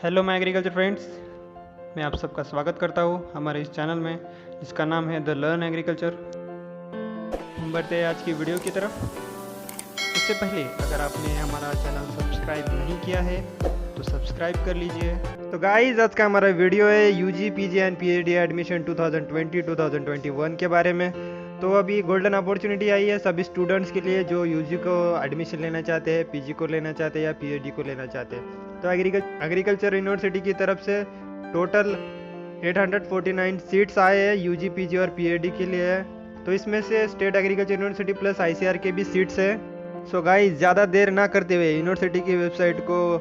Hello my agriculture friends, मैं आप सबका स्वागत करता हूँ हमारे इस चैनल में जिसका नाम है द लर्न एग्रीकल्चर। हम बढ़ते हैं आज की वीडियो की तरफ। उससे पहले अगर आपने हमारा चैनल सब्सक्राइब नहीं किया है तो सब्सक्राइब कर लीजिए। तो गाइस, आज का हमारा वीडियो है UG PG and PhD admission 2020-2021 के बारे में। तो अभी गोल्डन अपॉर्चुनिटी आई है सभी स्टूडेंट्स के लिए जो यूजी को एडमिशन लेना चाहते हैं, पीजी को लेना चाहते हैं या पीएचडी को लेना चाहते हैं। तो एग्रीकल्चर यूनिवर्सिटी की तरफ से टोटल 849 सीट्स आए हैं यूजी पीजी और पीएचडी के लिए। तो इसमें से state agriculture university plus ICR के भी सीट्स है। सो गाइस, ज़्यादा देर ना करते हुए यूनिवर्सिटी की वेबसाइट को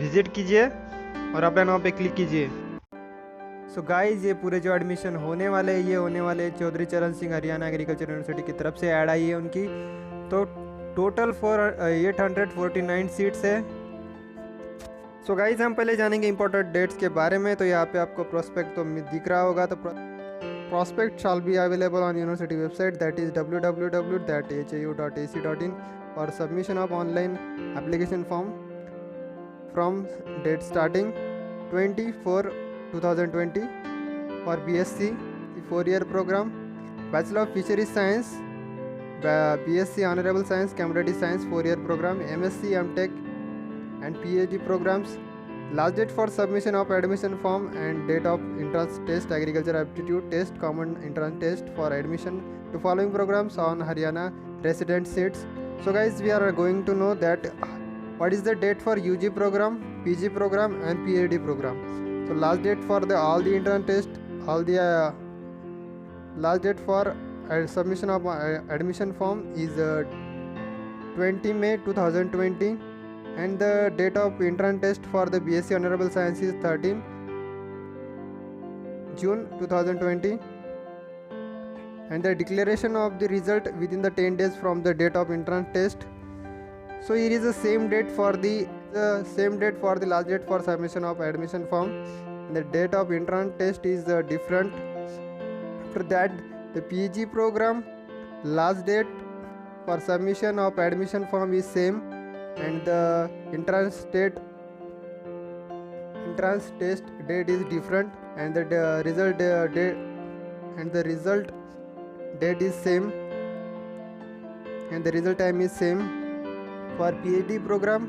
विजिट कीजिए और अपना नाम पे क्लिक कीजिए। सो गाइस, ये पूरे जो एडमिशन होने वाले हैं ये होने वाले चौधरी चरण सिंह हरियाणा एग्रीकल्चर यूनिवर्सिटी की तरफ से ऐड आई है उनकी। तो टोटल 849 सीट्स है। सो गाइस, हम पहले जानेंगे इंपॉर्टेंट डेट्स के बारे में। तो यहाँ पे आपको प्रोस्पेक्ट तो दिख रहा होगा। तो prospect shall be available on university website, that is www.hau.ac.in, for submission of online application form from date starting 2020 for BSc 4-year program, Bachelor of Fisheries Science, BSc Honorable Science Commodity Science 4-year program, MSc MTech and PhD programs. Last date for submission of admission form and date of entrance test, agriculture aptitude test, common entrance test for admission to following programs on Haryana resident seats. So guys, we are going to know that what is the date for UG program, PG program and PhD program. So last date for all the entrance test, last date for submission of admission form is 20 May 2020. And the date of entrance test for the BSc Honorable Science is 13 June 2020. And the declaration of the result within the 10 days from the date of entrance test. So here is the same date for the last date for submission of admission form. And the date of entrance test is different. After that, the PG program last date for submission of admission form is same. And the entrance test date is different, and the result date is same, and the result time is same. For PhD program,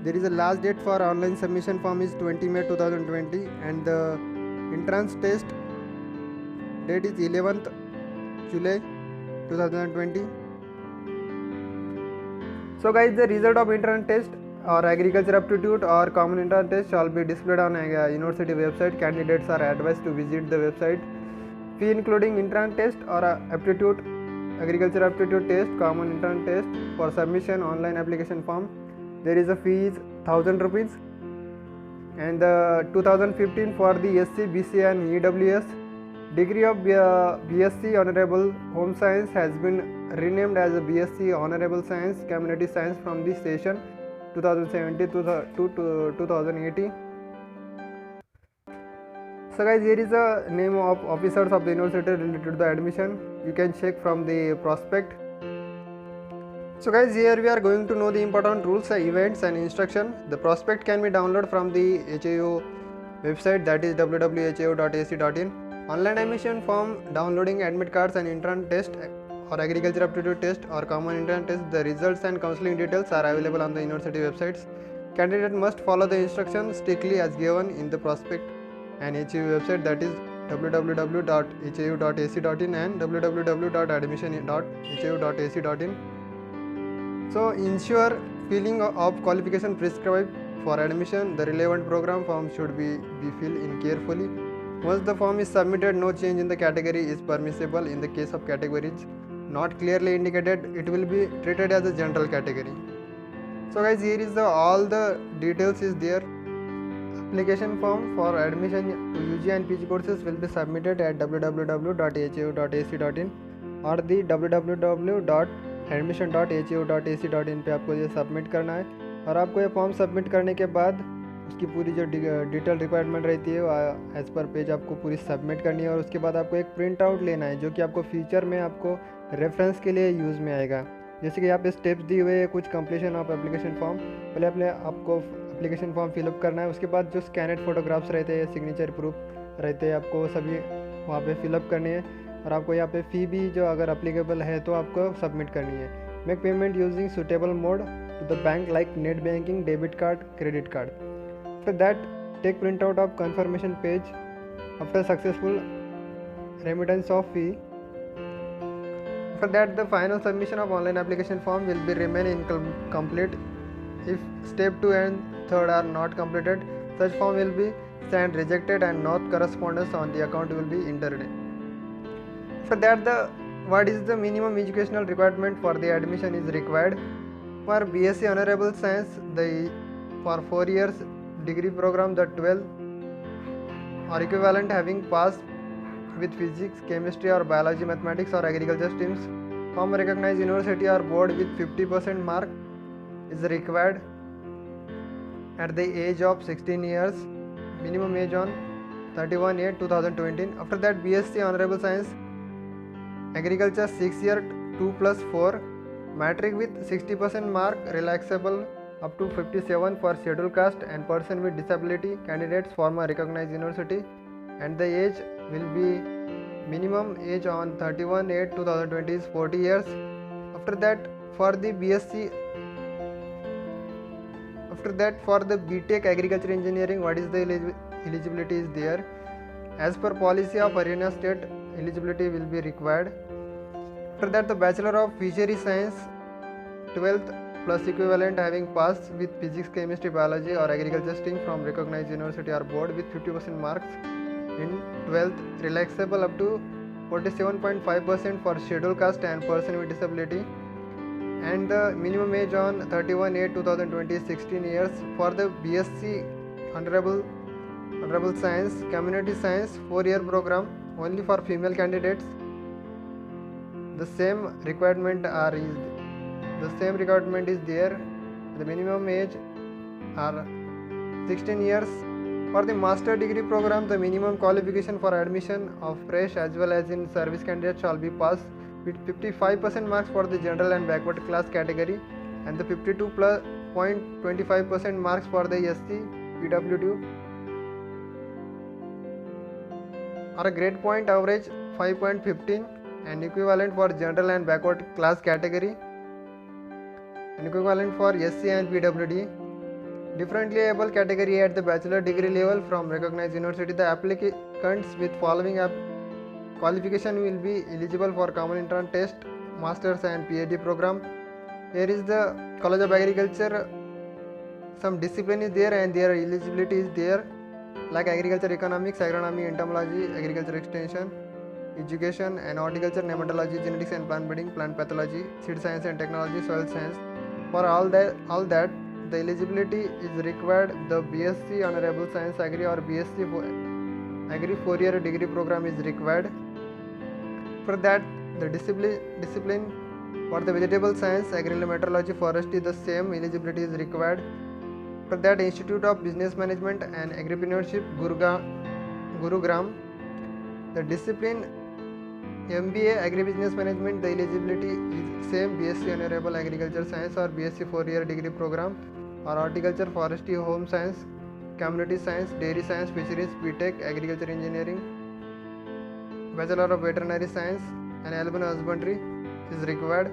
there is a last date for online submission form is 20 May 2020, and the entrance test date is 11th July 2020. So guys, the result of entrance test or agriculture aptitude or common entrance test shall be displayed on a university website. Candidates are advised to visit the website. Fee including entrance test or aptitude, agriculture aptitude test, common entrance test for submission online application form. There is a fee is 1000 rupees. And the 2015 for the SC, BC and EWS. Degree of BSc Honorable Home Science has been renamed as a BSc Honorable Science Community Science from the session 2017 to 2018. So guys, here is the name of officers of the university related to the admission. You can check from the prospect. So guys, here we are going to know the important rules, events and instruction. The prospect can be downloaded from the HAU website, that is www.hau.ac.in. Online admission form, downloading admit cards and entrance test or agriculture aptitude test or common entrance test. The results and counseling details are available on the university websites. Candidate must follow the instructions strictly as given in the prospect and HAU website, that is www.hau.ac.in and www.admission.hau.ac.in. So ensure filling of qualification prescribed for admission. The relevant program form should be filled in carefully. Once the form is submitted, no change in the category is permissible. In the case of categories not clearly indicated, it will be treated as a general category. So guys, here is all the details is there. Application form for admission to UG and PG courses will be submitted at www.hau.ac.in और the www.admission.hau.ac.in पे आपको ये submit करना है। और आपको ये form submit करने के बाद उसकी पूरी जो डिटेल रिक्वायरमेंट रहती है एज़ पर पेज आपको पूरी सबमिट करनी है। और उसके बाद आपको एक प्रिंट आउट लेना है जो कि आपको फ्यूचर में आपको रेफरेंस के लिए यूज़ में आएगा। जैसे कि यहाँ पे स्टेप्स दिए हुए हैं, कुछ कंप्लीशन ऑफ एप्लीकेशन फॉर्म। पहले आपको एप्लीकेशन फॉर्म फिलअप करना है। उसके बाद जो स्कैनेड फोटोग्राफ्स रहते हैं, सिग्नेचर प्रूफ रहते हैं, आपको सभी वहाँ पे फिलअप करनी है। और आपको यहाँ पे फ़ी भी जो अगर अप्लीकेबल है तो आपको सबमिट करनी है। Make payment using suitable mode to the bank like net banking, debit card, credit card. After that take print out of confirmation page after successful remittance of fee. After that, the final submission of online application form will be remain incomplete. If step 2 and 3 are not completed, such form will be sent rejected and no correspondence on the account will be entered. After that, what is the minimum educational requirement for the admission is required. For BSc Honorable Science, for 4 years degree program, the 12 or equivalent having passed with physics, chemistry or biology, mathematics or agriculture streams from a recognized university or board with 50% mark is required at the age of 16 years, minimum age on 31/8/2020. After that, BSc Honorable Science Agriculture 6 year 2+4, matric with 60% mark, relaxable up to 57 for scheduled caste and person with disability candidates from a recognized university, and the age will be minimum age on 31/8/2020 is 40 years. After that, for the BTech Agriculture Engineering, what is the eligibility is there? As per policy of Haryana state, eligibility will be required. After that, the Bachelor of Fishery Science 12th plus equivalent having passed with physics, chemistry, biology or agriculture stream from recognized university or board with 50% marks in 12th, relaxable up to 47.5% for scheduled caste and person with disability, and the minimum age on 31/8/2020 is 16 years. For the BSc Honorable Science Community Science 4-year program only for female candidates, the same requirement is there. The minimum age are 16 years. For the master degree program, the minimum qualification for admission of fresh as well as in service candidates shall be passed with 55% marks for the general and backward class category, and the 52.25% marks for the SC, PWD or a grade point average 5.15 and equivalent for general and backward class category and equivalent for SC and PWD. Differently able category at the bachelor degree level from recognized university, the applicants with following qualification will be eligible for common entrance test, masters and PhD program. Here is the College of Agriculture, some discipline is there and their eligibility is there, like agriculture economics, agronomy, entomology, agriculture extension, education and horticulture, nematology, genetics and plant breeding, plant pathology, seed science and technology, soil science. For all that the eligibility is required. The BSc Honorable Science Agri or BSc Agri 4-year degree program is required. For that, the discipline for the vegetable science, agri-meteorology, forestry, the same eligibility is required. For that, Institute of Business Management and Agripreneurship, Gurugram, the discipline MBA Agribusiness Management, the eligibility is same, BSc Honorable Agriculture Science or BSc 4-year degree program, or horticulture, forestry, home science, community science, dairy science, fisheries, BTech Agriculture Engineering, Bachelor of Veterinary Science and Animal Husbandry is required.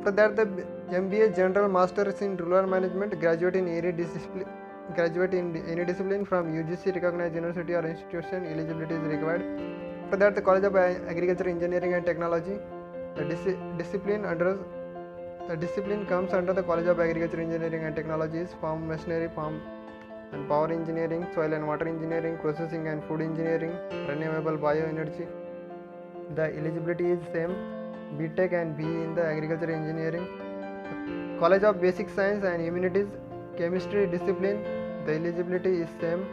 For that, the MBA General Masters in Rural Management, graduate in any discipline from UGC recognized university or institution, eligibility is required. For that, the College of Agriculture Engineering and Technology, the discipline comes under the College of Agriculture Engineering and Technology is farm machinery, farm and power engineering, soil and water engineering, processing and food engineering, renewable bioenergy. The eligibility is same, BTech and BE in the agriculture engineering. College of Basic Science and Humanities, chemistry discipline, the eligibility is same,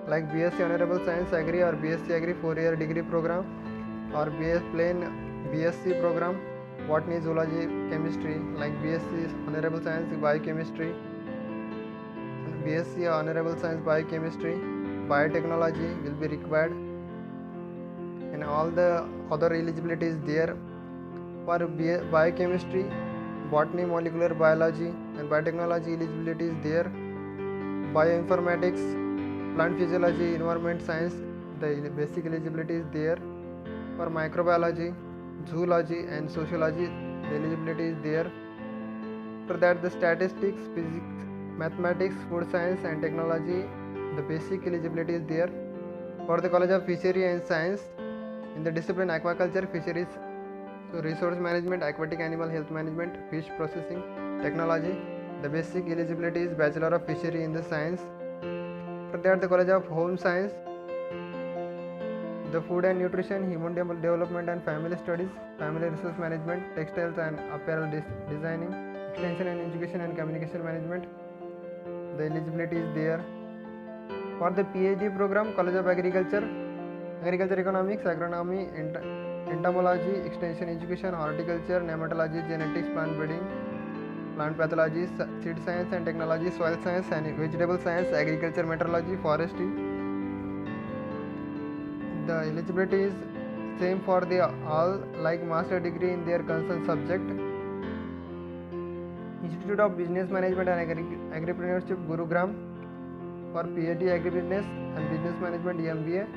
like BSc Honorable Science Agri or BSc Agri 4-year degree program, or BSc program, botany, zoology, chemistry, like BSc Honorable Science Biochemistry, BSc Honorable Science Biochemistry, Biotechnology will be required, and all the other eligibility is there. For Biochemistry, Botany, Molecular Biology and Biotechnology eligibility is there. bioinformatics, plant physiology, environment science, the basic eligibility is there. For microbiology, zoology and sociology, the eligibility is there. For that, the statistics, physics, mathematics, food science and technology, the basic eligibility is there. For the College of Fishery and Science, in the discipline aquaculture, fisheries, so resource management, aquatic animal health management, fish processing, technology, the basic eligibility is Bachelor of Fishery in the Science. For that, the College of Home Science, the food and nutrition, human development and family studies, family resource management, textiles and apparel designing, extension and education and communication management, the eligibility is there. For the PhD program, College of Agriculture, agriculture economics, agronomy, entomology, extension education, horticulture, nematology, genetics, plant breeding, plant pathology, seed science and technology, soil science and vegetable science, agriculture, meteorology, forestry. The eligibility is same for the all like master degree in their concerned subject. Institute of Business Management and Agripreneurship, Gurugram, for PhD Agribusiness and Business Management MBA.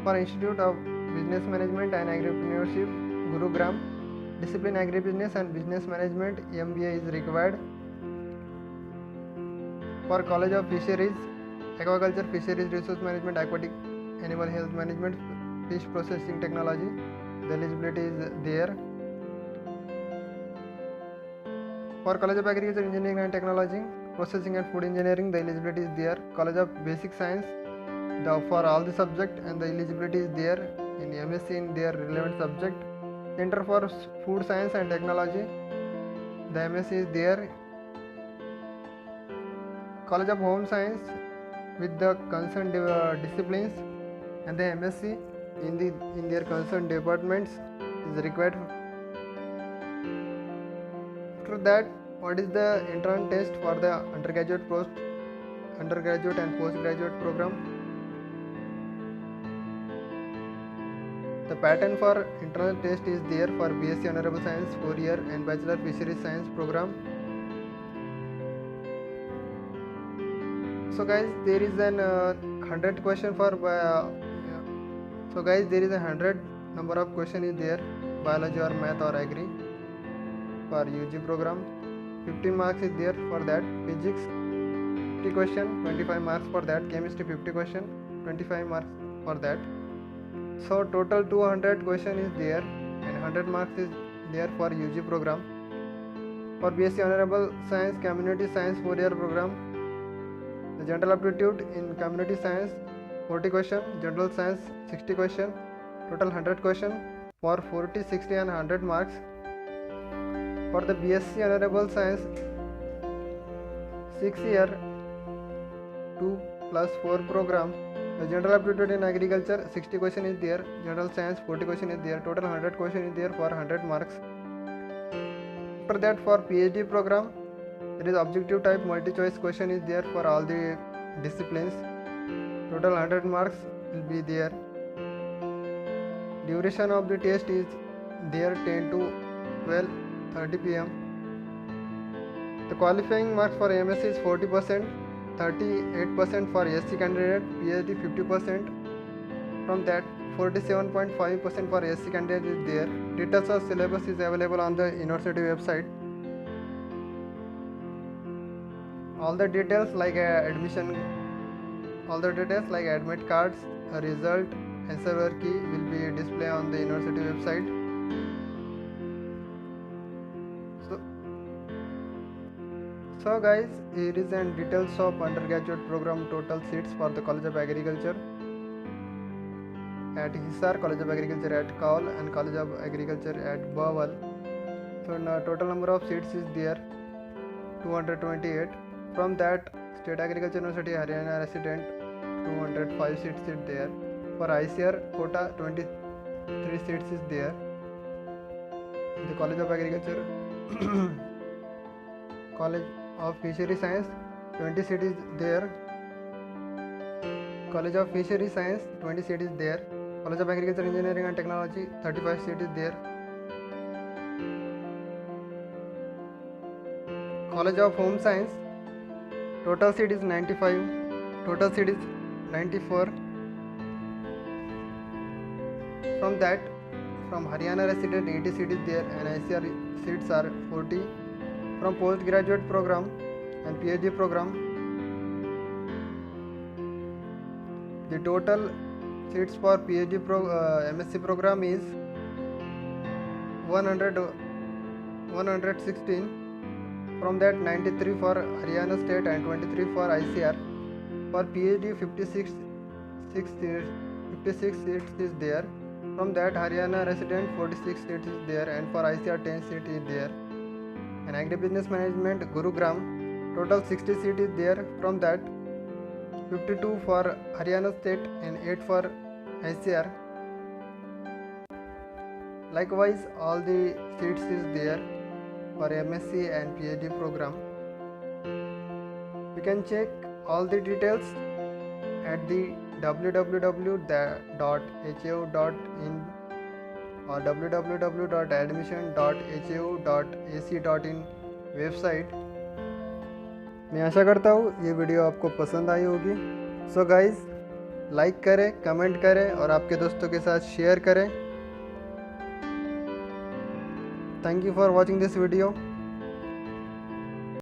For Institute of Business Management and Agripreneurship, Gurugram, discipline Agribusiness and Business Management MBA is required. For College of Fisheries, Aquaculture, Fisheries Resource Management, Aquatic Animal Health Management, Fish Processing Technology, the eligibility is there. For College of Agriculture, Engineering and Technology, Processing and Food Engineering, the eligibility is there. College of Basic Science, for all the subject and the eligibility is there in MSc in their relevant subject. Center for Food Science and Technology, the MSc is there. College of Home Science with the concerned disciplines and the MSc in their concerned departments is required. After that, what is the entrance test for the undergraduate and postgraduate program? The pattern for entrance test is there for BSc Honorable Science 4-year and Bachelor Fisheries Science program. So guys, there is an 100 question for so guys, there is a 100 number of question is there, biology or math or agri for UG program. 15 marks is there for that. Physics 50 question, 25 marks for that. Chemistry 50 question, 25 marks for that. So total 200 question is there and 100 marks is there for UG program. For BSc Honorable Science Community Science 4-year program, the general aptitude in community science 40 question, general science 60 question, total 100 question for 40, 60 and 100 marks. For the BSc Honorable Science 6-year 2+4 program, the general aptitude in agriculture 60 question is there, general science 40 question is there, total 100 question is there for 100 marks. After that, for PhD program, there is objective type multi-choice question is there for all the disciplines, total 100 marks will be there. Duration of the test is there 10 to 12:30 p.m. The qualifying marks for MSc is 40%, 38% for SC candidate, PhD 50%. From that, 47.5% for SC candidate is there. Details of syllabus is available on the university website. All the details like admission, all the details like admit cards, result, and server key will be displayed on the university website. So guys, here is an details of undergraduate program total seats for the College of Agriculture at Hisar, College of Agriculture at Kaul, and College of Agriculture at Bawal. So now total number of seats is there 228. From that, State Agriculture University Haryana resident 205 seats is there. For ICAR quota 23 seats is there. The College of Agriculture College of Fishery Science 20 seats is there. College of Fishery Science 20 seats is there. College of Agriculture Engineering and Technology 35 seats is there. College of Home Science total seat is 95, total seat is 94. From that, from Haryana resident 80 seat is there and ICAR seats are 40. From postgraduate program and PhD program, the total seats for PhD MSc program is 116. From that 93 for Haryana state and 23 for ICAR. For PhD 56 seats is there. From that Haryana resident 46 seats is there and for ICAR 10 seats is there. And agribusiness management Gurugram, total 60 seats is there. From that 52 for Haryana state and 8 for ICAR. Likewise, all the seats is there for MSc and PhD program. You can check all the details at the www.hau.in or www.admission.hau.ac.in website. मैं आशा करता हूँ ये video आपको पसंद आई होगी। So guys, like करें, comment करें और आपके दोस्तों के साथ शेयर करें। Thank you for watching this video.